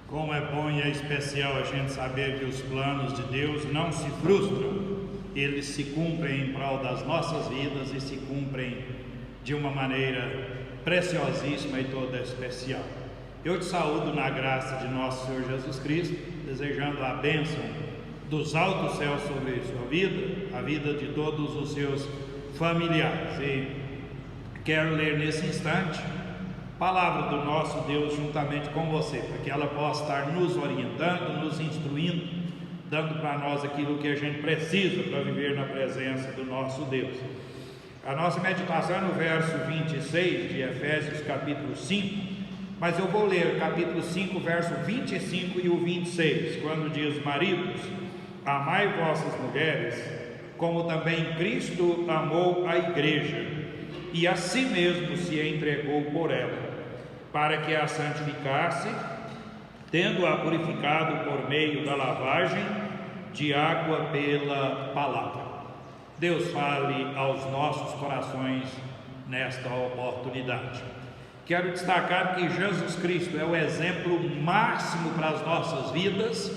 Como é bom e é especial a gente saber que os planos de Deus não se frustram, eles se cumprem em prol das nossas vidas e se cumprem de uma maneira preciosíssima e toda especial. Eu te saúdo na graça de nosso Senhor Jesus Cristo, desejando a bênção dos altos céus sobre sua vida, a vida de todos os seus familiares. E quero ler nesse instante a palavra do nosso Deus juntamente com você, para que ela possa estar nos orientando, nos instruindo, dando para nós aquilo que a gente precisa para viver na presença do nosso Deus. A nossa meditação é no verso 26 de Efésios capítulo 5, mas eu vou ler capítulo 5, verso 25 e o 26, quando diz: maridos, amai vossas mulheres, como também Cristo amou a igreja, e a si mesmo se entregou por ela, para que a santificasse, tendo-a purificado por meio da lavagem de água pela palavra. Deus fale aos nossos corações nesta oportunidade. Quero destacar que Jesus Cristo é o exemplo máximo para as nossas vidas,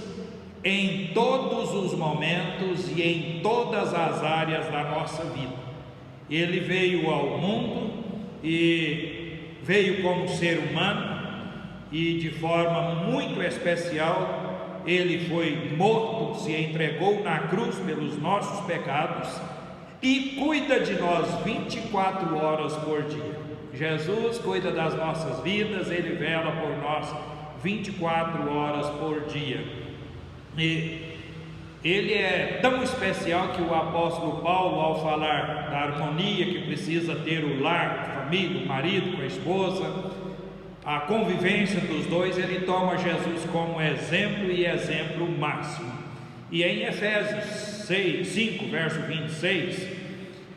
em todos os momentos e em todas as áreas da nossa vida. Ele veio ao mundo e veio como ser humano, e de forma muito especial ele foi morto, se entregou na cruz pelos nossos pecados e cuida de nós 24 horas por dia. Jesus cuida das nossas vidas, ele vela por nós 24 horas por dia. E ele é tão especial que o apóstolo Paulo, ao falar da harmonia que precisa ter o lar, a família, o marido com a esposa, a convivência dos dois, ele toma Jesus como exemplo e exemplo máximo. E em Efésios 5, verso 26,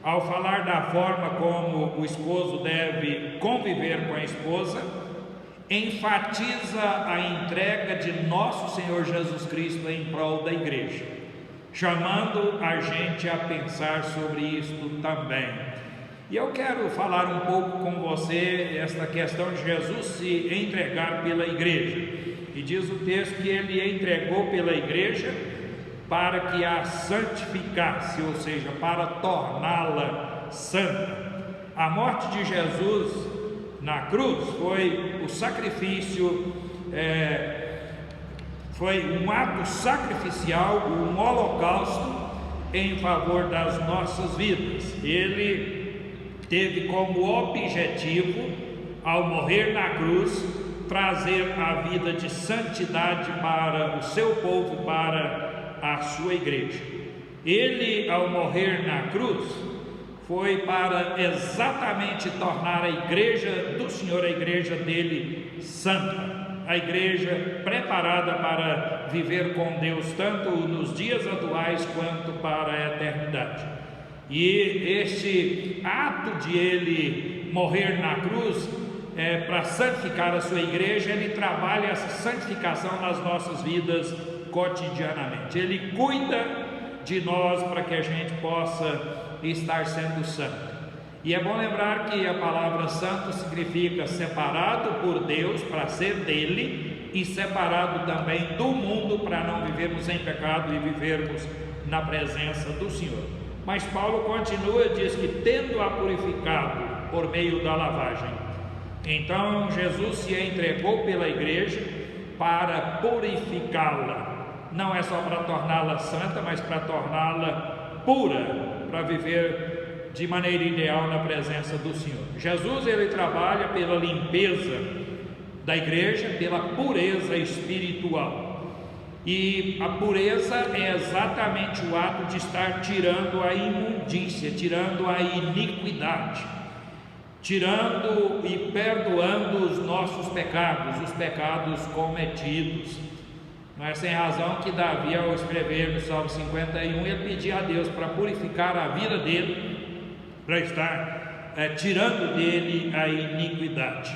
ao falar da forma como o esposo deve conviver com a esposa, enfatiza a entrega de nosso Senhor Jesus Cristo em prol da igreja, chamando a gente a pensar sobre isto também. E eu quero falar um pouco com você esta questão de Jesus se entregar pela igreja. E diz o texto que ele entregou pela igreja para que a santificasse, ou seja, para torná-la santa. A morte de Jesus na cruz foi o sacrifício, foi um ato sacrificial, um holocausto em favor das nossas vidas. Ele teve como objetivo, ao morrer na cruz, trazer a vida de santidade para o seu povo, para a sua igreja. Ele, ao morrer na cruz, foi para exatamente tornar a igreja do Senhor, a igreja dele, santa, a igreja preparada para viver com Deus, tanto nos dias atuais quanto para a eternidade. E este ato de ele morrer na cruz, para santificar a sua igreja, ele trabalha essa santificação nas nossas vidas cotidianamente. Ele cuida de nós para que a gente possa estar sendo santo. E é bom lembrar que a palavra santo significa separado por Deus para ser dele, e separado também do mundo para não vivermos em pecado e vivermos na presença do Senhor. Mas Paulo continua, diz que tendo-a purificado por meio da lavagem. Então Jesus se entregou pela igreja para purificá-la. Não é só para torná-la santa, mas para torná-la pura, para viver de maneira ideal na presença do Senhor. Jesus, ele trabalha pela limpeza da igreja, pela pureza espiritual. E a pureza é exatamente o ato de estar tirando a imundícia, tirando a iniquidade, tirando e perdoando os nossos pecados, os pecados cometidos. Não é sem razão que Davi, ao escrever no Salmo 51, ele pedia a Deus para purificar a vida dele, para estar tirando dele a iniquidade,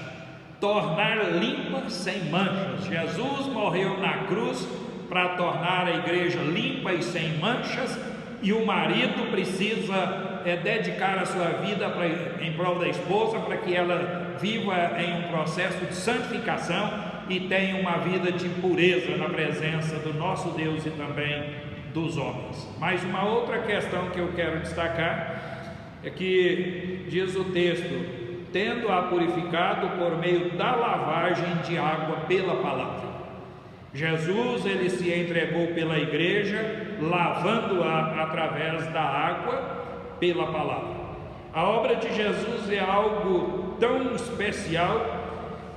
tornar limpa sem manchas. Jesus morreu na cruz para tornar a igreja limpa e sem manchas, e o marido precisa dedicar a sua vida em prol da esposa, para que ela viva em um processo de santificação, e tenha uma vida de pureza na presença do nosso Deus e também dos homens. Mas uma outra questão que eu quero destacar é que diz o texto: tendo-a purificado por meio da lavagem de água pela palavra. Jesus, ele se entregou pela igreja, lavando-a através da água pela palavra. A obra de Jesus é algo tão especial,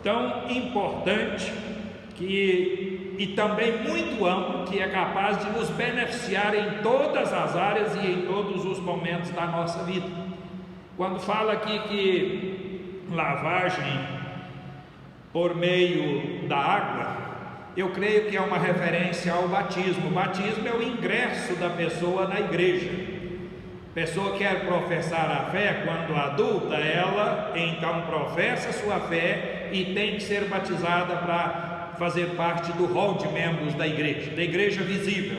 tão importante, e também muito amplo, que é capaz de nos beneficiar em todas as áreas e em todos os momentos da nossa vida. Quando fala aqui que lavagem por meio da água, eu creio que é uma referência ao batismo. O batismo é o ingresso da pessoa na igreja. A pessoa quer professar a fé quando adulta, ela então professa sua fé e tem que ser batizada para fazer parte do rol de membros da igreja visível.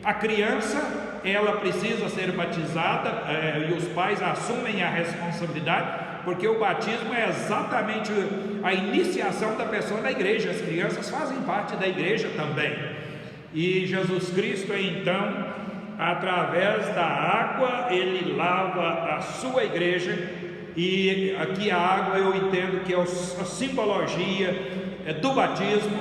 A criança, ela precisa ser batizada, e os pais assumem a responsabilidade, porque o batismo é exatamente a iniciação da pessoa na igreja. As crianças fazem parte da igreja também. E Jesus Cristo, então, através da água, ele lava a sua igreja. E aqui a água eu entendo que é a simbologia do batismo,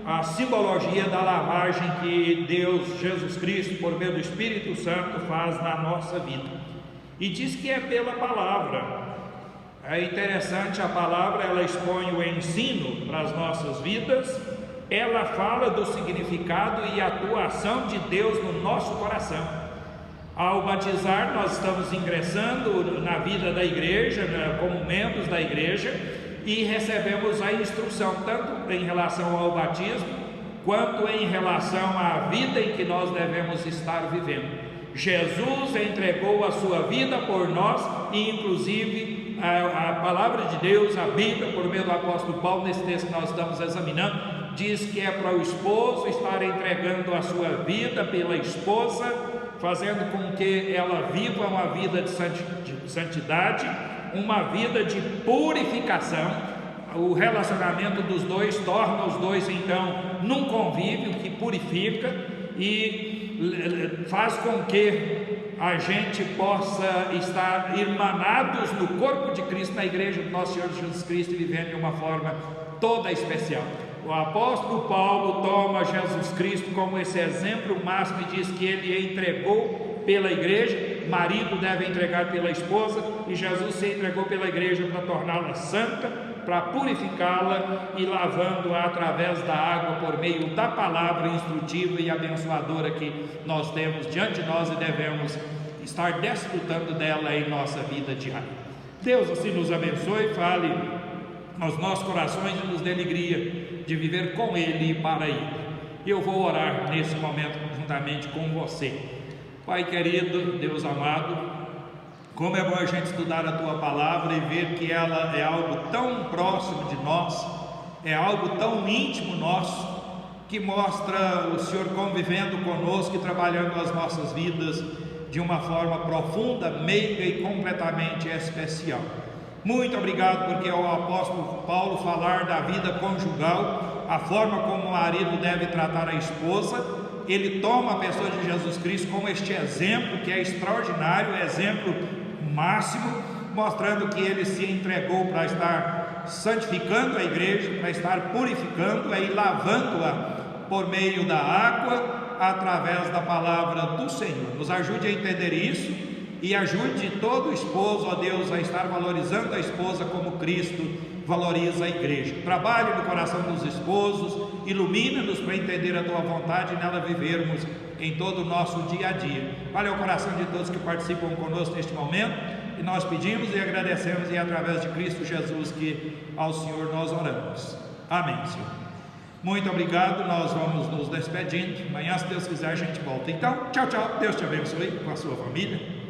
a simbologia da lavagem que Deus, Jesus Cristo, por meio do Espírito Santo, faz na nossa vida. E diz que é pela palavra. É interessante, a palavra, ela expõe o ensino para as nossas vidas, ela fala do significado e atuação de Deus no nosso coração. Ao batizar, nós estamos ingressando na vida da igreja, como membros da igreja, e recebemos a instrução, tanto em relação ao batismo, quanto em relação à vida em que nós devemos estar vivendo. Jesus entregou a sua vida por nós, e inclusive a palavra de Deus, a Bíblia, por meio do apóstolo Paulo, nesse texto que nós estamos examinando, diz que é para o esposo estar entregando a sua vida pela esposa, fazendo com que ela viva uma vida de santidade, uma vida de purificação. O relacionamento dos dois torna os dois então num convívio que purifica e faz com que a gente possa estar irmanados no corpo de Cristo, na igreja do nosso Senhor Jesus Cristo, vivendo de uma forma toda especial. O apóstolo Paulo toma Jesus Cristo como esse exemplo máximo e diz que ele entregou pela igreja. Marido deve entregar pela esposa, e Jesus se entregou pela igreja para torná-la santa, para purificá-la e lavando-a através da água por meio da palavra instrutiva e abençoadora que nós temos diante de nós e devemos estar desfrutando dela em nossa vida diária. Deus assim nos abençoe, fale aos nossos corações e nos dê alegria de viver com Ele e para Ele. Eu vou orar nesse momento juntamente com você. Pai querido, Deus amado, como é bom a gente estudar a Tua Palavra e ver que ela é algo tão próximo de nós, é algo tão íntimo nosso, que mostra o Senhor convivendo conosco e trabalhando as nossas vidas de uma forma profunda, meiga e completamente especial. Muito obrigado, porque ao apóstolo Paulo falar da vida conjugal, a forma como o marido deve tratar a esposa, ele toma a pessoa de Jesus Cristo como este exemplo que é extraordinário, exemplo máximo, mostrando que ele se entregou para estar santificando a igreja, para estar purificando-a e lavando-a por meio da água, através da palavra do Senhor. Nos ajude a entender isso e ajude todo esposo, ó Deus, a estar valorizando a esposa como Cristo valoriza a igreja. Trabalhe no coração dos esposos, ilumina-nos para entender a Tua vontade e nela vivermos em todo o nosso dia a dia. Vale o coração de todos que participam conosco neste momento, e nós pedimos e agradecemos, e é através de Cristo Jesus que ao Senhor nós oramos. Amém, Senhor. Muito obrigado, nós vamos nos despedindo. Amanhã, se Deus quiser, a gente volta. Então, tchau, tchau, Deus te abençoe com a sua família.